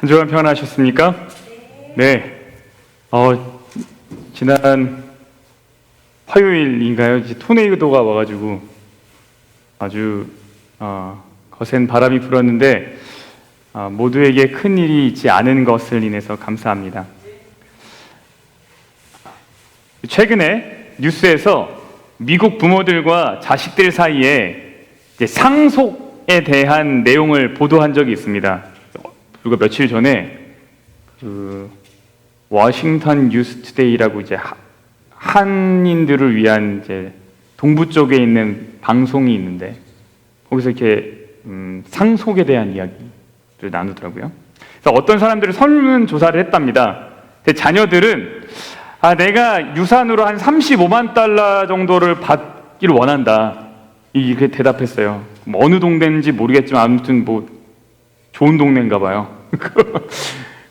한 주간 평안하셨습니까? 네. 지난 화요일인가요? 이제 토네이도가 와가지고 아주 거센 바람이 불었는데 모두에게 큰 일이 있지 않은 것을 인해서 감사합니다. 최근에 뉴스에서 미국 부모들과 자식들 사이에 이제 상속에 대한 내용을 보도한 적이 있습니다. 그리고 며칠 전에 워싱턴 뉴스투데이라고 이제 한인들을 위한 이제 동부 쪽에 있는 방송이 있는데 거기서 이렇게 상속에 대한 이야기를 나누더라고요. 그래서 어떤 사람들은 설문 조사를 했답니다. 근데 자녀들은 내가 유산으로 한 35만 달러 정도를 받기를 원한다. 이렇게 대답했어요. 어느 동네인지 모르겠지만 아무튼 뭐 좋은 동네인가 봐요.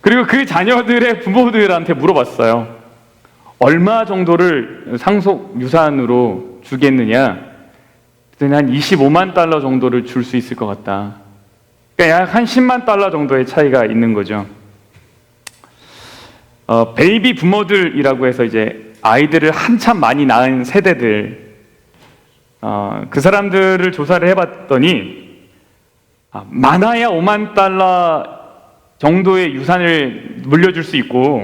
그리고 그 자녀들의 부모들한테 물어봤어요. 얼마 정도를 상속 유산으로 주겠느냐? 그랬더니 한 25만 달러 정도를 줄 수 있을 것 같다. 그러니까 약 한 10만 달러 정도의 차이가 있는 거죠. 베이비 부모들이라고 해서 이제 아이들을 한참 많이 낳은 세대들, 그 사람들을 조사를 해봤더니 많아야 5만 달러 정도의 유산을 물려줄 수 있고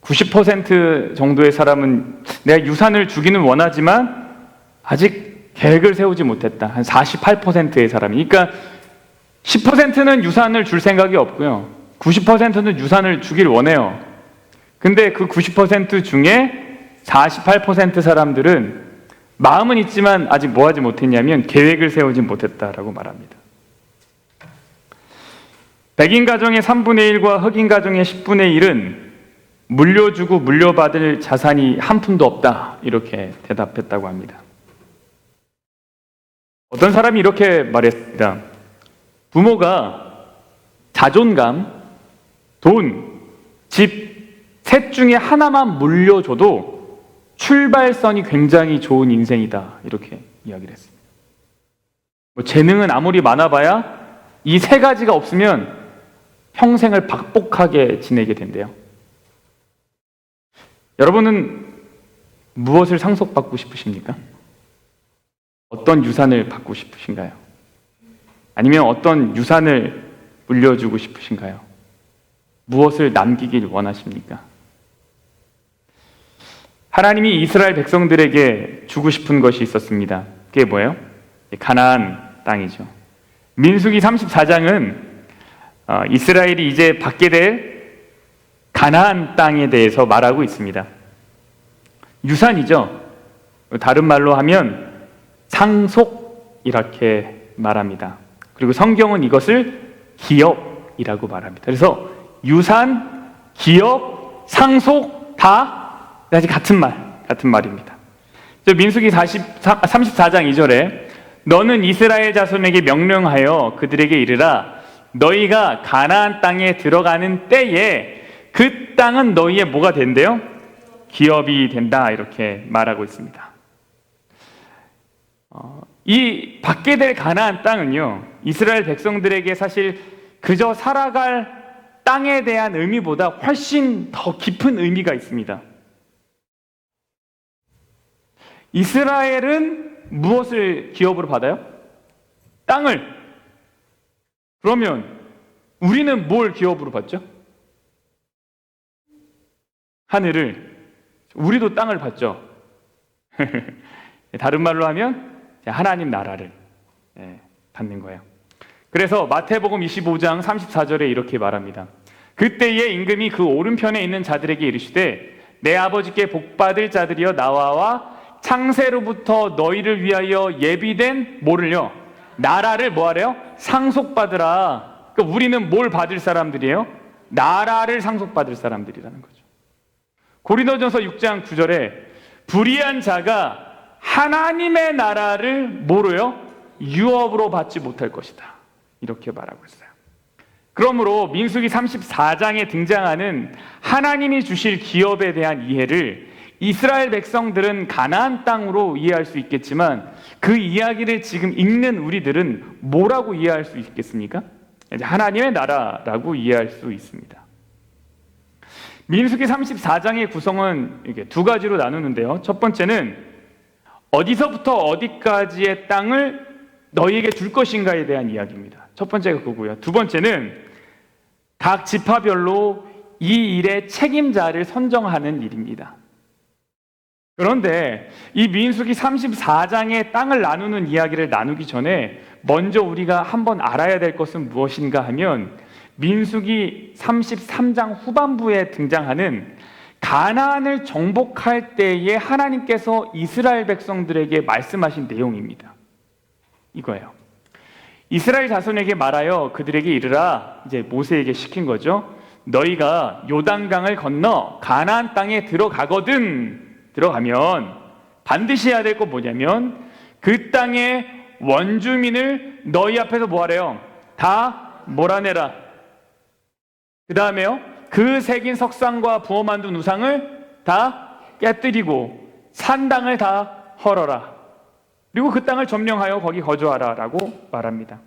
90% 정도의 사람은 내가 유산을 주기는 원하지만 아직 계획을 세우지 못했다. 한 48%의 사람이. 그러니까 10%는 유산을 줄 생각이 없고요. 90%는 유산을 주길 원해요. 근데 그 90% 중에 48% 사람들은 마음은 있지만 아직 뭐 하지 못했냐면 계획을 세우지 못했다라고 말합니다. 백인 가정의 3분의 1과 흑인 가정의 10분의 1은 물려주고 물려받을 자산이 한 푼도 없다. 이렇게 대답했다고 합니다. 어떤 사람이 이렇게 말했습니다. 부모가 자존감, 돈, 집, 셋 중에 하나만 물려줘도 출발선이 굉장히 좋은 인생이다. 이렇게 이야기를 했습니다. 재능은 아무리 많아봐야 이 세 가지가 없으면 평생을 박복하게 지내게 된대요. 여러분은 무엇을 상속받고 싶으십니까? 어떤 유산을 받고 싶으신가요? 아니면 어떤 유산을 물려주고 싶으신가요? 무엇을 남기길 원하십니까? 하나님이 이스라엘 백성들에게 주고 싶은 것이 있었습니다. 그게 뭐예요? 가나안 땅이죠. 민수기 34장은 이스라엘이 이제 받게 될 가나안 땅에 대해서 말하고 있습니다. 유산이죠. 다른 말로 하면 상속 이렇게 말합니다. 그리고 성경은 이것을 기업이라고 말합니다. 그래서 유산, 기업, 상속 다 같은 말입니다. 민수기 34장 2절에 너는 이스라엘 자손에게 명령하여 그들에게 이르라 너희가 가나안 땅에 들어가는 때에 그 땅은 너희의 뭐가 된대요? 기업이 된다 이렇게 말하고 있습니다. 이 받게 될 가나안 땅은요 이스라엘 백성들에게 사실 그저 살아갈 땅에 대한 의미보다 훨씬 더 깊은 의미가 있습니다. 이스라엘은 무엇을 기업으로 받아요? 땅을. 그러면 우리는 뭘 기업으로 받죠? 하늘을. 우리도 땅을 받죠. 다른 말로 하면 하나님 나라를 받는 거예요. 그래서 마태복음 25장 34절에 이렇게 말합니다. 그때의 임금이 그 오른편에 있는 자들에게 이르시되 내 아버지께 복받을 자들이여 나와와 창세로부터 너희를 위하여 예비된 뭐를요? 나라를 뭐하래요? 상속받으라. 그러니까 우리는 뭘 받을 사람들이에요? 나라를 상속받을 사람들이라는 거죠. 고린도전서 6장 9절에 불의한 자가 하나님의 나라를 뭐로요? 유업으로 받지 못할 것이다. 이렇게 말하고 있어요. 그러므로 민수기 34장에 등장하는 하나님이 주실 기업에 대한 이해를 이스라엘 백성들은 가나안 땅으로 이해할 수 있겠지만 그 이야기를 지금 읽는 우리들은 뭐라고 이해할 수 있겠습니까? 이제 하나님의 나라라고 이해할 수 있습니다. 민수기 34장의 구성은 이렇게 두 가지로 나누는데요. 첫 번째는 어디서부터 어디까지의 땅을 너희에게 줄 것인가에 대한 이야기입니다. 첫 번째가 그거고요. 두 번째는 각 지파별로 이 일의 책임자를 선정하는 일입니다. 그런데 이 민수기 34장의 땅을 나누는 이야기를 나누기 전에 먼저 우리가 한번 알아야 될 것은 무엇인가 하면 민수기 33장 후반부에 등장하는 가나안을 정복할 때에 하나님께서 이스라엘 백성들에게 말씀하신 내용입니다. 이거예요. 이스라엘 자손에게 말하여 그들에게 이르라, 이제 모세에게 시킨 거죠. 너희가 요단강을 건너 가나안 땅에 들어가면 반드시 해야 될 것 뭐냐면 그 땅의 원주민을 너희 앞에서 뭐 하래요? 다 몰아내라. 그 다음에요, 그 새긴 석상과 부어 만든 우상을 다 깨뜨리고 산 땅을 다 헐어라. 그리고 그 땅을 점령하여 거기 거주하라 라고 말합니다.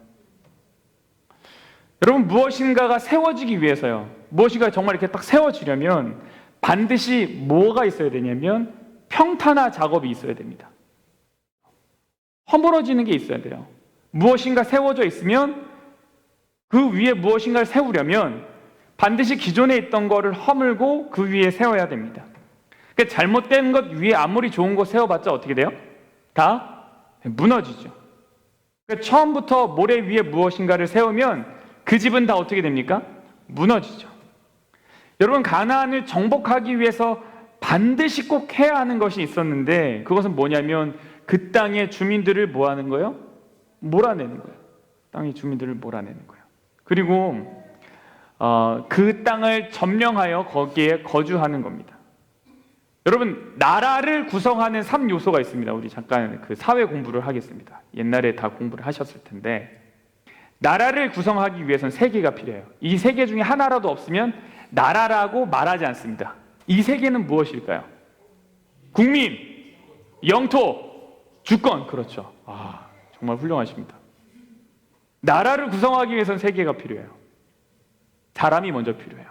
여러분, 무엇인가가 세워지기 위해서요, 무엇인가 정말 이렇게 딱 세워지려면 반드시 뭐가 있어야 되냐면 평탄화 작업이 있어야 됩니다. 허물어지는 게 있어야 돼요. 무엇인가 세워져 있으면 그 위에 무엇인가를 세우려면 반드시 기존에 있던 거를 허물고 그 위에 세워야 됩니다. 그러니까 잘못된 것 위에 아무리 좋은 거 세워봤자 어떻게 돼요? 다 무너지죠. 그러니까 처음부터 모래 위에 무엇인가를 세우면 그 집은 다 어떻게 됩니까? 무너지죠. 여러분, 가나안을 정복하기 위해서 반드시 꼭 해야 하는 것이 있었는데 그것은 뭐냐면 그 땅의 주민들을 뭐 하는 거예요? 몰아내는 거예요. 땅의 주민들을 몰아내는 거예요. 그리고 그 땅을 점령하여 거기에 거주하는 겁니다. 여러분, 나라를 구성하는 3요소가 있습니다. 우리 잠깐 그 사회 공부를 하겠습니다. 옛날에 다 공부를 하셨을 텐데, 나라를 구성하기 위해서는 3개가 필요해요. 이 3개 중에 하나라도 없으면 나라라고 말하지 않습니다. 이 3개는 무엇일까요? 국민, 영토, 주권. 그렇죠. 정말 훌륭하십니다. 나라를 구성하기 위해서는 3개가 필요해요. 사람이 먼저 필요해요.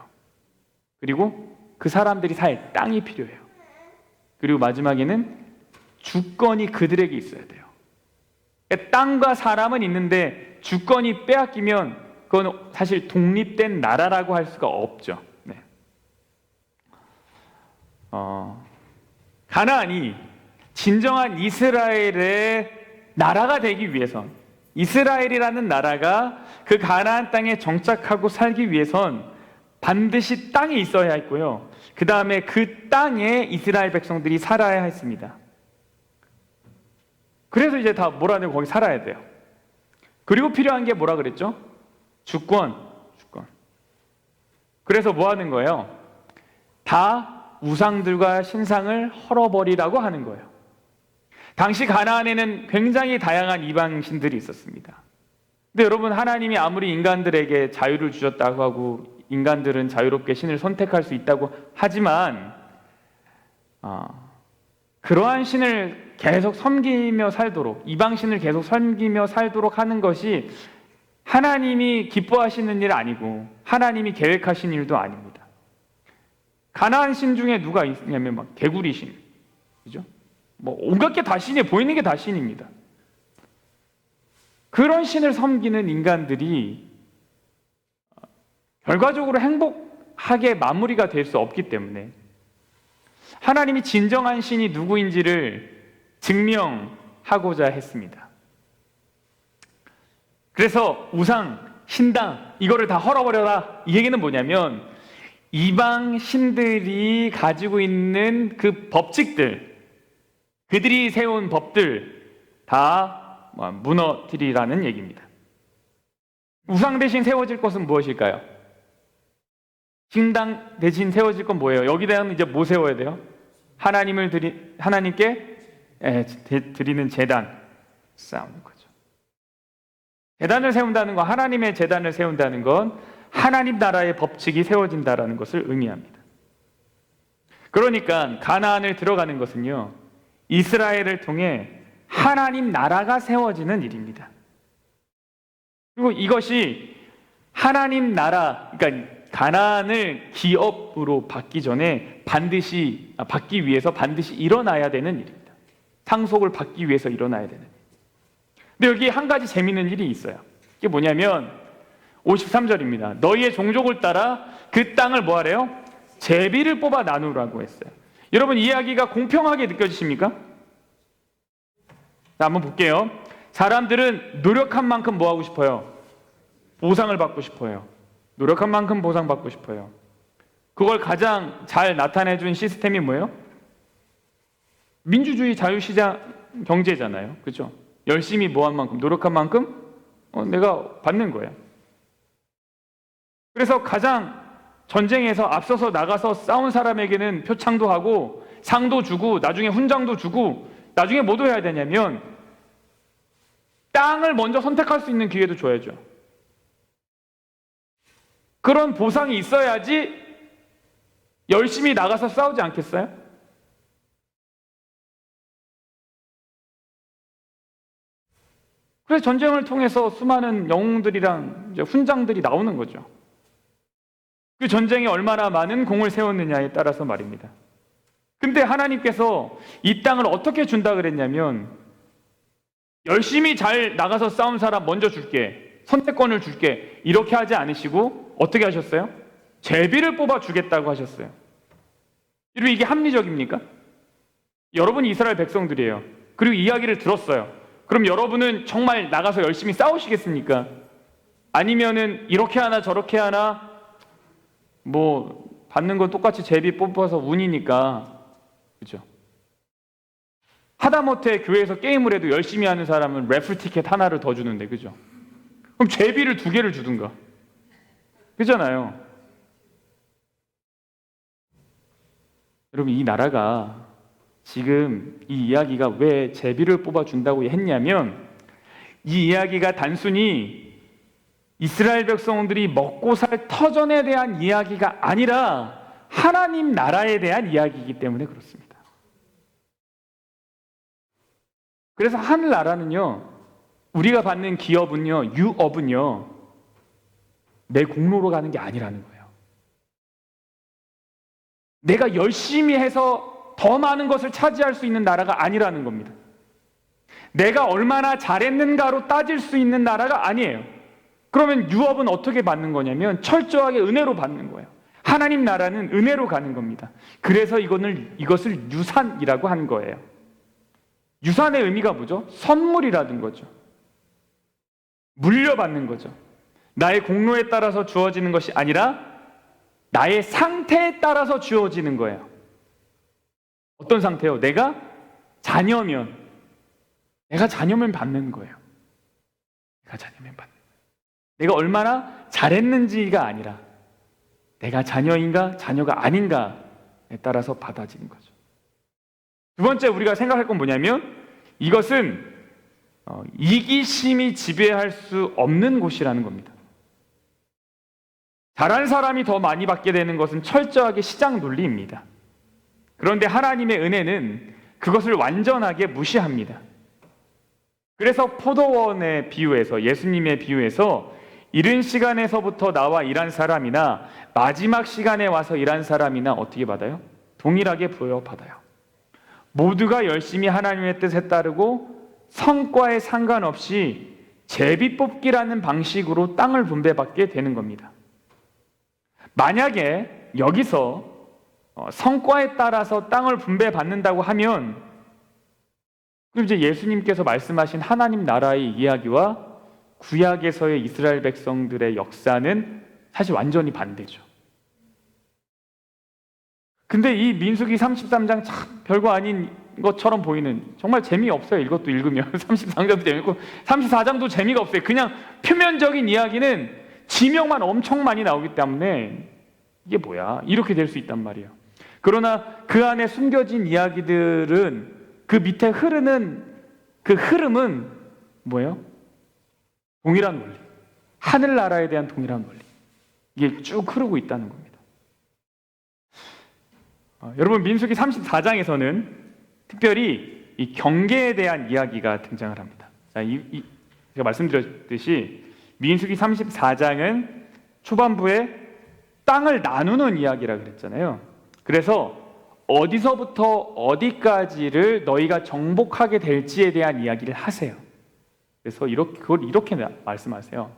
그리고 그 사람들이 살 땅이 필요해요. 그리고 마지막에는 주권이 그들에게 있어야 돼요. 땅과 사람은 있는데 주권이 빼앗기면 그건 사실 독립된 나라라고 할 수가 없죠. 네. 가나안이 진정한 이스라엘의 나라가 되기 위해선, 이스라엘이라는 나라가 그 가나안 땅에 정착하고 살기 위해선 반드시 땅이 있어야 했고요, 그 다음에 그 땅에 이스라엘 백성들이 살아야 했습니다. 그래서 이제 다 몰아내고 거기 살아야 돼요. 그리고 필요한 게 뭐라 그랬죠? 주권. 그래서 뭐 하는 거예요? 다 우상들과 신상을 헐어버리라고 하는 거예요. 당시 가나안에는 굉장히 다양한 이방신들이 있었습니다. 근데 여러분, 하나님이 아무리 인간들에게 자유를 주셨다고 하고 인간들은 자유롭게 신을 선택할 수 있다고 하지만 그러한 신을 계속 섬기며 살도록, 이방신을 계속 섬기며 살도록 하는 것이 하나님이 기뻐하시는 일 아니고 하나님이 계획하신 일도 아닙니다. 가나안 신 중에 누가 있냐면 막 개구리 신, 그죠? 뭐 온갖 게 다 신이에요. 보이는 게 다 신입니다. 그런 신을 섬기는 인간들이 결과적으로 행복하게 마무리가 될 수 없기 때문에 하나님이 진정한 신이 누구인지를 증명하고자 했습니다. 그래서 우상, 신당 이거를 다 헐어버려라, 이 얘기는 뭐냐면 이방 신들이 가지고 있는 그 법칙들, 그들이 세운 법들 다 무너뜨리라는 얘기입니다. 우상 대신 세워질 것은 무엇일까요? 신당 대신 세워질 건 뭐예요? 여기다는 이제 뭐 세워야 돼요? 하나님께 드리는 제단 쌓는 거죠. 제단을 세운다는 건, 하나님의 제단을 세운다는 건 하나님 나라의 법칙이 세워진다라는 것을 의미합니다. 그러니까 가나안을 들어가는 것은요, 이스라엘을 통해 하나님 나라가 세워지는 일입니다. 그리고 이것이 하나님 나라, 그러니까 가나안을 기업으로 받기 전에 받기 위해서 반드시 일어나야 되는 일입니다. 상속을 받기 위해서 일어나야 되는 일. 근데 여기 한 가지 재미있는 일이 있어요. 이게 뭐냐면 53절입니다. 너희의 종족을 따라 그 땅을 뭐 하래요? 제비를 뽑아 나누라고 했어요. 여러분, 이 이야기가 공평하게 느껴지십니까? 자, 한번 볼게요. 사람들은 노력한 만큼 뭐 하고 싶어요? 보상을 받고 싶어요. 노력한 만큼 보상받고 싶어요. 그걸 가장 잘 나타내준 시스템이 뭐예요? 민주주의 자유시장 경제잖아요. 그렇죠? 열심히 뭐한 만큼, 노력한 만큼 내가 받는 거예요. 그래서 가장 전쟁에서 앞서서 나가서 싸운 사람에게는 표창도 하고 상도 주고 나중에 훈장도 주고 나중에 뭐 해야 되냐면 땅을 먼저 선택할 수 있는 기회도 줘야죠. 그런 보상이 있어야지 열심히 나가서 싸우지 않겠어요? 그래서 전쟁을 통해서 수많은 영웅들이랑 이제 훈장들이 나오는 거죠. 그 전쟁에 얼마나 많은 공을 세웠느냐에 따라서 말입니다. 근데 하나님께서 이 땅을 어떻게 준다 그랬냐면 열심히 잘 나가서 싸운 사람 먼저 줄게, 선택권을 줄게, 이렇게 하지 않으시고 어떻게 하셨어요? 제비를 뽑아 주겠다고 하셨어요. 여러분, 이게 합리적입니까? 여러분이 이스라엘 백성들이에요. 그리고 이야기를 들었어요. 그럼 여러분은 정말 나가서 열심히 싸우시겠습니까? 아니면은 이렇게 하나 저렇게 하나 뭐 받는 건 똑같이 제비 뽑아서 운이니까, 그죠? 하다못해 교회에서 게임을 해도 열심히 하는 사람은 래플 티켓 하나를 더 주는데, 그죠? 그럼 제비를 2개를 주든가, 그잖아요. 여러분, 이 나라가 지금 이 이야기가 왜 제비를 뽑아준다고 했냐면 이 이야기가 단순히 이스라엘 백성들이 먹고 살 터전에 대한 이야기가 아니라 하나님 나라에 대한 이야기이기 때문에 그렇습니다. 그래서 하늘나라는요, 우리가 받는 기업은요, 유업은요, 내 공로로 가는 게 아니라는 거예요. 내가 열심히 해서 더 많은 것을 차지할 수 있는 나라가 아니라는 겁니다. 내가 얼마나 잘했는가로 따질 수 있는 나라가 아니에요. 그러면 유업은 어떻게 받는 거냐면 철저하게 은혜로 받는 거예요. 하나님 나라는 은혜로 가는 겁니다. 그래서 이것을 유산이라고 한 거예요. 유산의 의미가 뭐죠? 선물이라는 거죠. 물려받는 거죠. 나의 공로에 따라서 주어지는 것이 아니라 나의 상태에 따라서 주어지는 거예요. 어떤 상태요? 내가 자녀면 받는 거예요. 내가 자녀면 받는 거예요. 내가 얼마나 잘했는지가 아니라 내가 자녀인가 자녀가 아닌가에 따라서 받아지는 거죠. 두 번째 우리가 생각할 건 뭐냐면 이것은 이기심이 지배할 수 없는 곳이라는 겁니다. 잘한 사람이 더 많이 받게 되는 것은 철저하게 시장 논리입니다. 그런데 하나님의 은혜는 그것을 완전하게 무시합니다. 그래서 포도원의 비유에서, 예수님의 비유에서 이른 시간에서부터 나와 일한 사람이나 마지막 시간에 와서 일한 사람이나 어떻게 받아요? 동일하게 부여받아요. 모두가 열심히 하나님의 뜻에 따르고 성과에 상관없이 제비뽑기라는 방식으로 땅을 분배받게 되는 겁니다. 만약에 여기서 성과에 따라서 땅을 분배받는다고 하면 그럼 이제 예수님께서 말씀하신 하나님 나라의 이야기와 구약에서의 이스라엘 백성들의 역사는 사실 완전히 반대죠. 근데 이 민수기 33장 참 별거 아닌 것처럼 보이는, 정말 재미없어요. 이것도 읽으면 33장도 재미없고 34장도 재미가 없어요. 그냥 표면적인 이야기는 지명만 엄청 많이 나오기 때문에 이게 뭐야? 이렇게 될 수 있단 말이에요. 그러나 그 안에 숨겨진 이야기들은 그 밑에 흐르는 그 흐름은 뭐예요? 동일한 원리. 하늘나라에 대한 동일한 원리. 이게 쭉 흐르고 있다는 겁니다. 여러분, 민수기 34장에서는 특별히 이 경계에 대한 이야기가 등장을 합니다. 자, 제가 말씀드렸듯이 민수기 34장은 초반부에 땅을 나누는 이야기라 그랬잖아요. 그래서 어디서부터 어디까지를 너희가 정복하게 될지에 대한 이야기를 하세요. 그래서 그걸 이렇게 말씀하세요.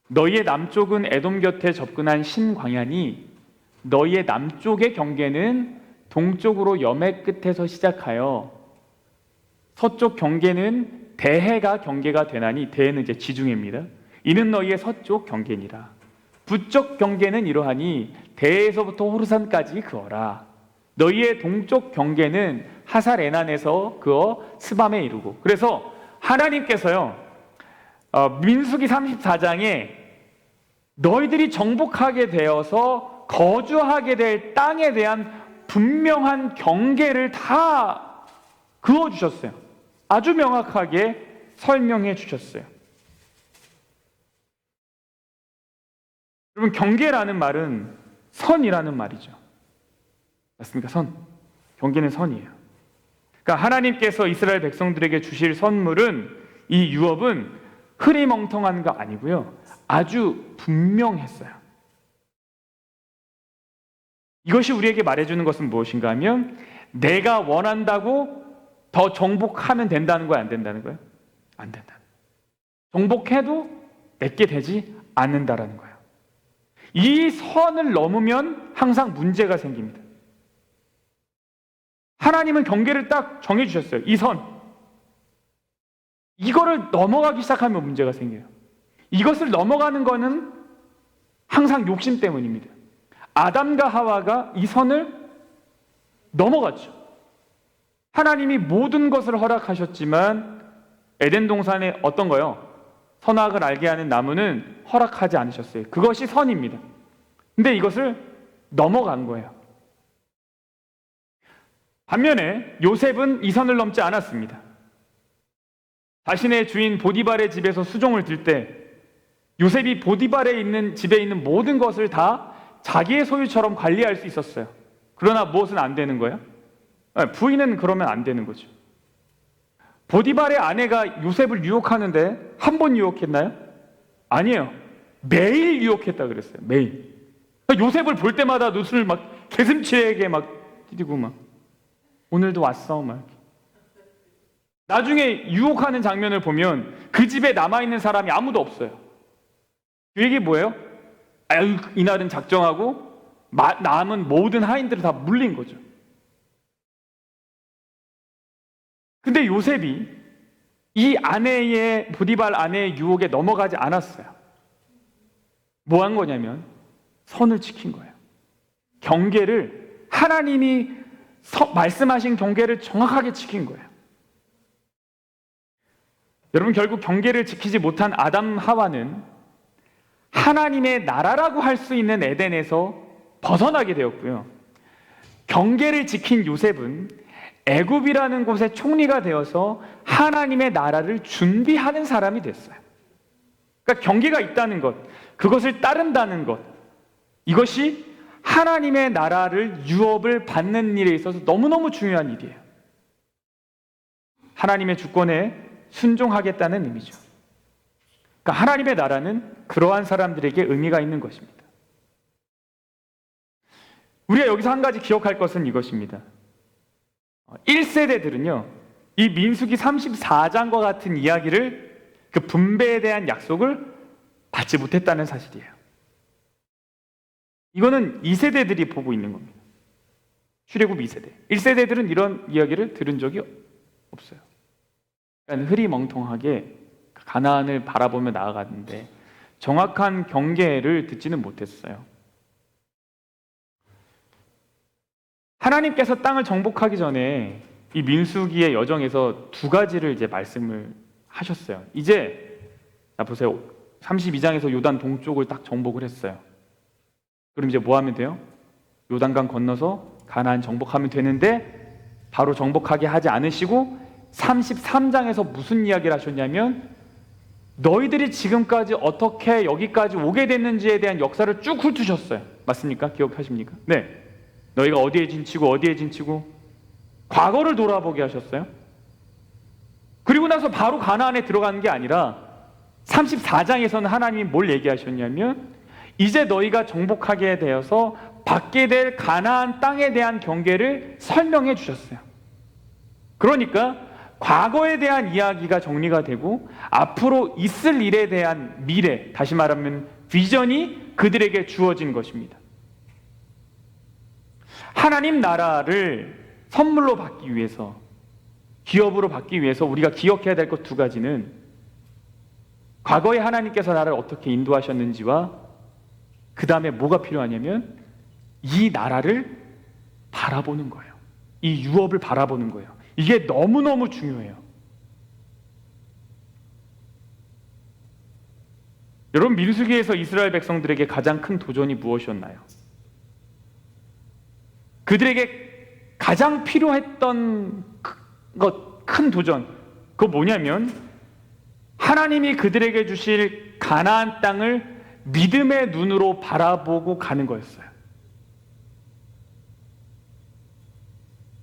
너희의 남쪽은 에돔 곁에 접근한 신광야니 너희의 남쪽의 경계는 동쪽으로 여매 끝에서 시작하여 서쪽 경계는 대해가 경계가 되나니, 대해는 이제 지중해입니다. 이는 너희의 서쪽 경계니라. 북쪽 경계는 이러하니 대해에서부터 호르산까지 그어라. 너희의 동쪽 경계는 하살 에난에서 그어 스밤에 이르고. 그래서 하나님께서요, 민수기 34장에 너희들이 정복하게 되어서 거주하게 될 땅에 대한 분명한 경계를 다 그어주셨어요. 아주 명확하게 설명해 주셨어요. 여러분, 경계라는 말은 선이라는 말이죠. 맞습니까? 선. 경계는 선이에요. 그러니까 하나님께서 이스라엘 백성들에게 주실 선물은, 이 유업은 흐리멍텅한 거 아니고요, 아주 분명했어요. 이것이 우리에게 말해주는 것은 무엇인가 하면, 내가 원한다고 더 정복하면 된다는 거예요, 안 된다는 거예요? 안 된다. 정복해도 내게 되지 않는다라는 거예요. 이 선을 넘으면 항상 문제가 생깁니다. 하나님은 경계를 딱 정해주셨어요. 이 선. 이거를 넘어가기 시작하면 문제가 생겨요. 이것을 넘어가는 거는 항상 욕심 때문입니다. 아담과 하와가 이 선을 넘어갔죠. 하나님이 모든 것을 허락하셨지만 에덴 동산에 어떤 거요? 선악을 알게 하는 나무는 허락하지 않으셨어요. 그것이 선입니다. 근데 이것을 넘어간 거예요. 반면에 요셉은 이 선을 넘지 않았습니다. 자신의 주인 보디발의 집에서 수종을 들 때 요셉이 보디발에 있는 집에 있는 모든 것을 다 자기의 소유처럼 관리할 수 있었어요. 그러나 무엇은 안 되는 거예요? 부인은 그러면 안 되는 거죠. 보디발의 아내가 요셉을 유혹하는데 한 번 유혹했나요? 아니에요. 매일 유혹했다 그랬어요. 매일. 요셉을 볼 때마다 눈을 막 개슴치레게 막 띠리고 막, 오늘도 왔어 막. 나중에 유혹하는 장면을 보면 그 집에 남아있는 사람이 아무도 없어요. 그 얘기 뭐예요? 아유, 이날은 작정하고 남은 모든 하인들을 다 물린 거죠. 근데 요셉이 이 보디발 아내의 유혹에 넘어가지 않았어요. 뭐 한 거냐면 선을 지킨 거예요. 경계를, 하나님이 말씀하신 경계를 정확하게 지킨 거예요. 여러분, 결국 경계를 지키지 못한 아담 하와는 하나님의 나라라고 할 수 있는 에덴에서 벗어나게 되었고요. 경계를 지킨 요셉은 애굽이라는 곳의 총리가 되어서 하나님의 나라를 준비하는 사람이 됐어요. 그러니까 경계가 있다는 것, 그것을 따른다는 것, 이것이 하나님의 나라를, 유업을 받는 일에 있어서 너무너무 중요한 일이에요. 하나님의 주권에 순종하겠다는 의미죠. 그러니까 하나님의 나라는 그러한 사람들에게 의미가 있는 것입니다. 우리가 여기서 한 가지 기억할 것은 이것입니다. 1세대들은요, 이 민수기 34장과 같은 이야기를, 그 분배에 대한 약속을 받지 못했다는 사실이에요. 이거는 2세대들이 보고 있는 겁니다. 출애굽 2세대. 1세대들은 이런 이야기를 들은 적이 없어요. 그러니까 흐리멍텅하게 가나안을 바라보며 나아갔는데 정확한 경계를 듣지는 못했어요. 하나님께서 땅을 정복하기 전에 이 민수기의 여정에서 두 가지를 이제 말씀을 하셨어요. 이제 자 보세요. 32장에서 요단 동쪽을 딱 정복을 했어요. 그럼 이제 뭐 하면 돼요? 요단강 건너서 가나안 정복하면 되는데 바로 정복하게 하지 않으시고 33장에서 무슨 이야기를 하셨냐면 너희들이 지금까지 어떻게 여기까지 오게 됐는지에 대한 역사를 쭉 훑으셨어요. 맞습니까? 기억하십니까? 네. 너희가 어디에 진치고 과거를 돌아보게 하셨어요. 그리고 나서 바로 가나안에 들어가는 게 아니라 34장에서는 하나님이 뭘 얘기하셨냐면 이제 너희가 정복하게 되어서 받게 될 가나안 땅에 대한 경계를 설명해 주셨어요. 그러니까 과거에 대한 이야기가 정리가 되고 앞으로 있을 일에 대한 미래, 다시 말하면 비전이 그들에게 주어진 것입니다. 하나님 나라를 선물로 받기 위해서, 기업으로 받기 위해서 우리가 기억해야 될 것 두 가지는 과거에 하나님께서 나를 어떻게 인도하셨는지와 그 다음에 뭐가 필요하냐면 이 나라를 바라보는 거예요. 이 유업을 바라보는 거예요. 이게 너무너무 중요해요. 여러분, 민수기에서 이스라엘 백성들에게 가장 큰 도전이 무엇이었나요? 그들에게 가장 필요했던 큰 도전, 그거 뭐냐면 하나님이 그들에게 주실 가나안 땅을 믿음의 눈으로 바라보고 가는 거였어요.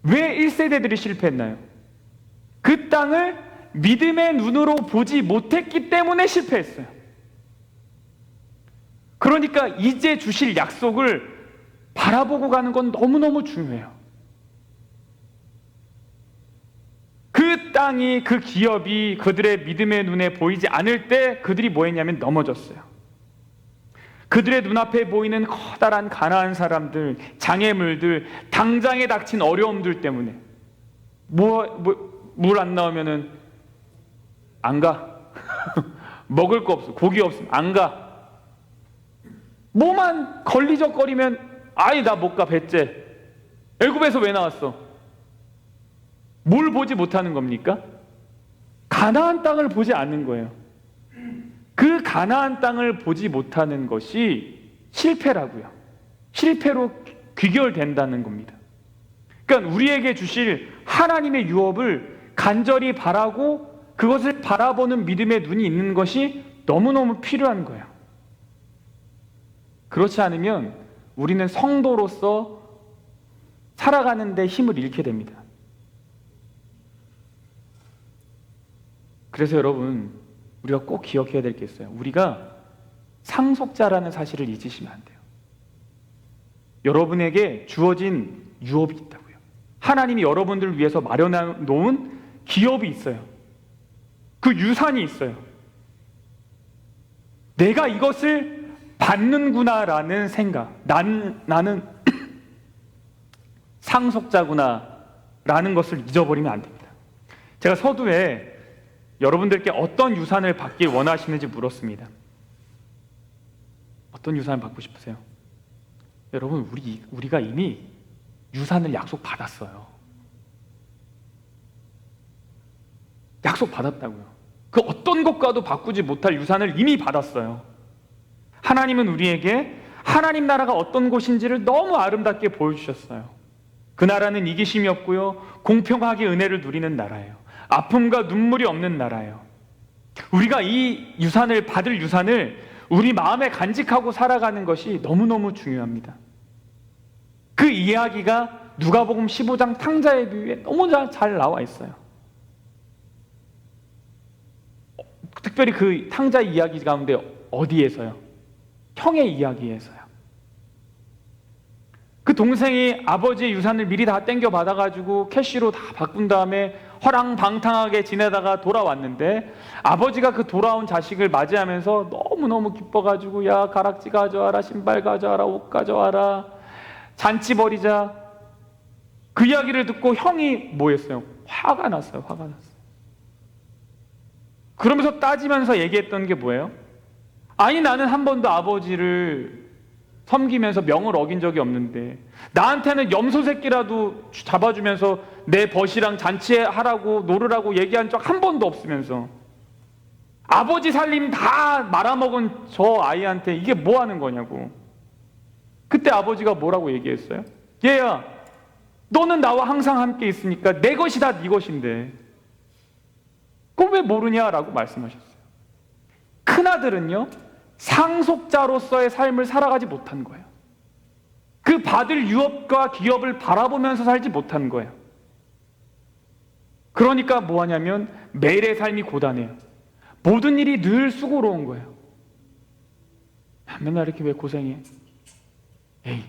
왜 1세대들이 실패했나요? 그 땅을 믿음의 눈으로 보지 못했기 때문에 실패했어요. 그러니까 이제 주실 약속을 바라보고 가는 건 너무너무 중요해요. 그 땅이, 그 기업이 그들의 믿음의 눈에 보이지 않을 때 그들이 뭐 했냐면 넘어졌어요. 그들의 눈앞에 보이는 커다란 가나안 사람들, 장애물들, 당장에 닥친 어려움들 때문에 물 안 나오면은 안 가. 먹을 거 없어. 고기 없으면 안 가. 뭐만 걸리적거리면 아이 나 못 가. 배째. 애굽에서 왜 나왔어? 뭘 보지 못하는 겁니까? 가나안 땅을 보지 않는 거예요. 그 가나안 땅을 보지 못하는 것이 실패라고요. 실패로 귀결된다는 겁니다. 그러니까 우리에게 주실 하나님의 유업을 간절히 바라고 그것을 바라보는 믿음의 눈이 있는 것이 너무너무 필요한 거예요. 그렇지 않으면 우리는 성도로서 살아가는 데 힘을 잃게 됩니다. 그래서 여러분, 우리가 꼭 기억해야 될 게 있어요. 우리가 상속자라는 사실을 잊으시면 안 돼요. 여러분에게 주어진 유업이 있다고요. 하나님이 여러분들을 위해서 마련해 놓은 기업이 있어요. 그 유산이 있어요. 내가 이것을 받는구나라는 생각, 나는 상속자구나라는 것을 잊어버리면 안 됩니다. 제가 서두에 여러분들께 어떤 유산을 받길 원하시는지 물었습니다. 어떤 유산을 받고 싶으세요? 여러분, 우리가 이미 유산을 약속받았어요. 약속받았다고요. 그 어떤 것과도 바꾸지 못할 유산을 이미 받았어요. 하나님은 우리에게 하나님 나라가 어떤 곳인지를 너무 아름답게 보여주셨어요. 그 나라는 이기심이 없고요, 공평하게 은혜를 누리는 나라예요. 아픔과 눈물이 없는 나라예요. 우리가 이 유산을 받을 유산을 우리 마음에 간직하고 살아가는 것이 너무너무 중요합니다. 그 이야기가 누가복음 15장 탕자의 비유에 너무 잘 나와 있어요. 특별히 그 탕자 이야기 가운데 어디에서요? 형의 이야기에서요. 그 동생이 아버지의 유산을 미리 다 땡겨 받아가지고 캐시로 다 바꾼 다음에 허랑방탕하게 지내다가 돌아왔는데 아버지가 그 돌아온 자식을 맞이하면서 너무너무 기뻐가지고 야 가락지 가져와라, 신발 가져와라, 옷 가져와라, 잔치 벌이자. 그 이야기를 듣고 형이 뭐 했어요? 화가 났어요. 화가 났어요. 그러면서 따지면서 얘기했던 게 뭐예요? 아니 나는 한 번도 아버지를 섬기면서 명을 어긴 적이 없는데 나한테는 염소 새끼라도 잡아주면서 내 벗이랑 잔치하라고 노르라고 얘기한 적 한 번도 없으면서 아버지 살림 다 말아먹은 저 아이한테 이게 뭐 하는 거냐고. 그때 아버지가 뭐라고 얘기했어요? 얘야, 너는 나와 항상 함께 있으니까 내 것이 다 네 것인데 그걸 왜 모르냐라고 말씀하셨어요. 큰아들은요, 상속자로서의 삶을 살아가지 못한 거예요. 그 받을 유업과 기업을 바라보면서 살지 못한 거예요. 그러니까 뭐 하냐면 매일의 삶이 고단해요. 모든 일이 늘 수고로운 거예요. 맨날 이렇게 왜 고생해? 에이,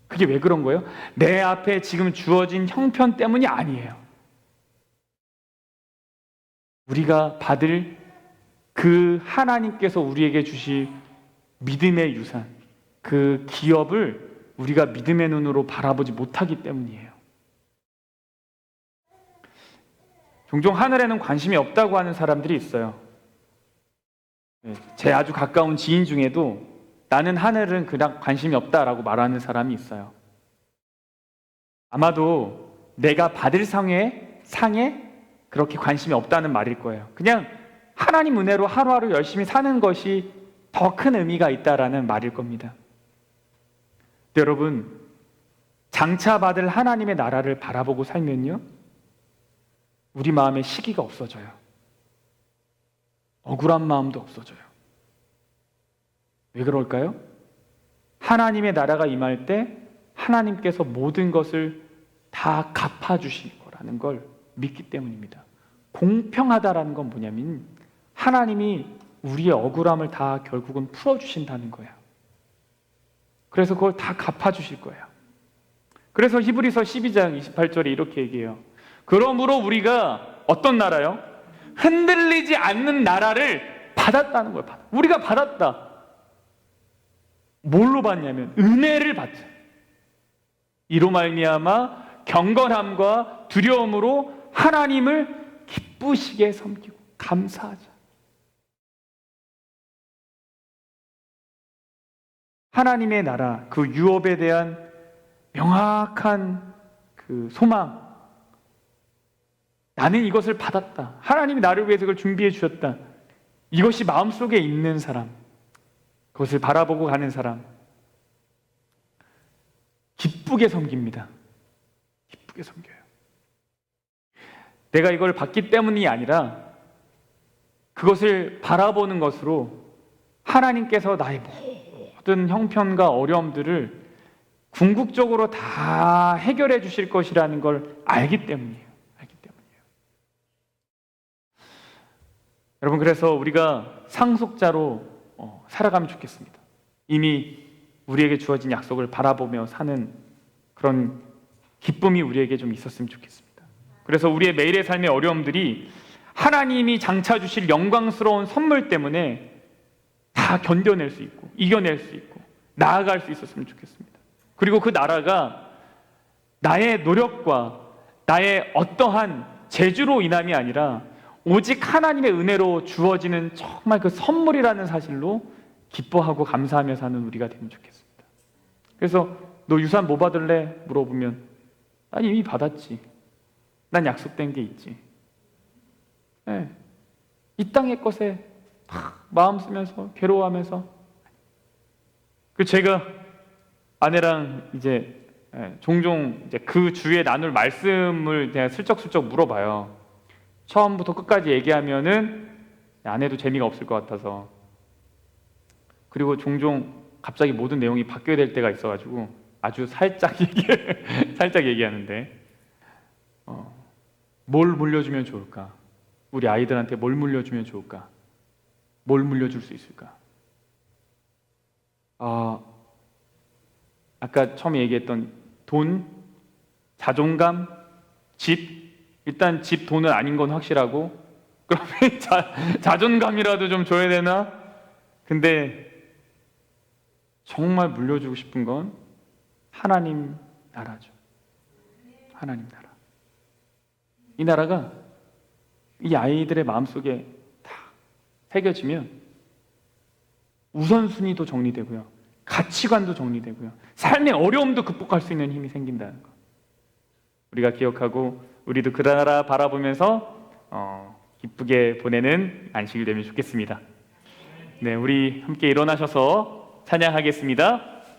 그게 왜 그런 거예요? 내 앞에 지금 주어진 형편 때문이 아니에요. 우리가 받을 그 하나님께서 우리에게 주실 믿음의 유산, 그 기업을 우리가 믿음의 눈으로 바라보지 못하기 때문이에요. 종종 하늘에는 관심이 없다고 하는 사람들이 있어요. 제 아주 가까운 지인 중에도 나는 하늘은 그냥 관심이 없다라고 말하는 사람이 있어요. 아마도 내가 받을 상에 그렇게 관심이 없다는 말일 거예요. 그냥 하나님 은혜로 하루하루 열심히 사는 것이 더 큰 의미가 있다라는 말일 겁니다. 여러분, 장차 받을 하나님의 나라를 바라보고 살면요, 우리 마음에 시기가 없어져요. 억울한 마음도 없어져요. 왜 그럴까요? 하나님의 나라가 임할 때 하나님께서 모든 것을 다 갚아주실 거라는 걸 믿기 때문입니다. 공평하다라는 건 뭐냐면 하나님이 우리의 억울함을 다 결국은 풀어주신다는 거예요. 그래서 그걸 다 갚아주실 거예요. 그래서 히브리서 12장 28절에 이렇게 얘기해요. 그러므로 우리가 어떤 나라요? 흔들리지 않는 나라를 받았다는 거예요. 우리가 받았다. 뭘로 받냐면 은혜를 받자. 이로 말미암아 경건함과 두려움으로 하나님을 기쁘시게 섬기고 감사하자. 하나님의 나라, 그 유업에 대한 명확한 그 소망, 나는 이것을 받았다, 하나님이 나를 위해서 그걸 준비해 주셨다, 이것이 마음속에 있는 사람, 그것을 바라보고 가는 사람, 기쁘게 섬깁니다. 기쁘게 섬겨요. 내가 이걸 받기 때문이 아니라 그것을 바라보는 것으로 하나님께서 나의 모든 형편과 어려움들을 궁극적으로 다 해결해 주실 것이라는 걸 알기 때문이에요. 여러분, 그래서 우리가 상속자로 살아가면 좋겠습니다. 이미 우리에게 주어진 약속을 바라보며 사는 그런 기쁨이 우리에게 좀 있었으면 좋겠습니다. 그래서 우리의 매일의 삶의 어려움들이 하나님이 장차 주실 영광스러운 선물 때문에 다 견뎌낼 수 있고 이겨낼 수 있고 나아갈 수 있었으면 좋겠습니다. 그리고 그 나라가 나의 노력과 나의 어떠한 재주로 인함이 아니라 오직 하나님의 은혜로 주어지는 정말 그 선물이라는 사실로 기뻐하고 감사하며 사는 우리가 되면 좋겠습니다. 그래서 너 유산 뭐 받을래? 물어보면 난 이미 받았지. 난 약속된 게 있지. 네. 이 땅의 것에 마음 쓰면서 괴로워하면서, 그 제가 아내랑 이제 종종 이제 그 주에 나눌 말씀을 제가 슬쩍슬쩍 물어봐요. 처음부터 끝까지 얘기하면은 아내도 재미가 없을 것 같아서. 그리고 종종 갑자기 모든 내용이 바뀌어야 될 때가 있어가지고 아주 살짝 얘기하는데, 뭘 물려주면 좋을까? 우리 아이들한테 뭘 물려주면 좋을까? 뭘 물려줄 수 있을까? 아까 처음에 얘기했던 돈, 자존감, 집. 일단 집, 돈은 아닌 건 확실하고, 그러면 자존감이라도 좀 줘야 되나? 근데 정말 물려주고 싶은 건 하나님 나라죠. 하나님 나라. 이 나라가 이 아이들의 마음속에 다 새겨지면 우선순위도 정리되고요, 가치관도 정리되고요, 삶의 어려움도 극복할 수 있는 힘이 생긴다는 거 우리가 기억하고, 우리도 그 나라 바라보면서 기쁘게 보내는 안식일 되면 좋겠습니다. 네, 우리 함께 일어나셔서 찬양하겠습니다.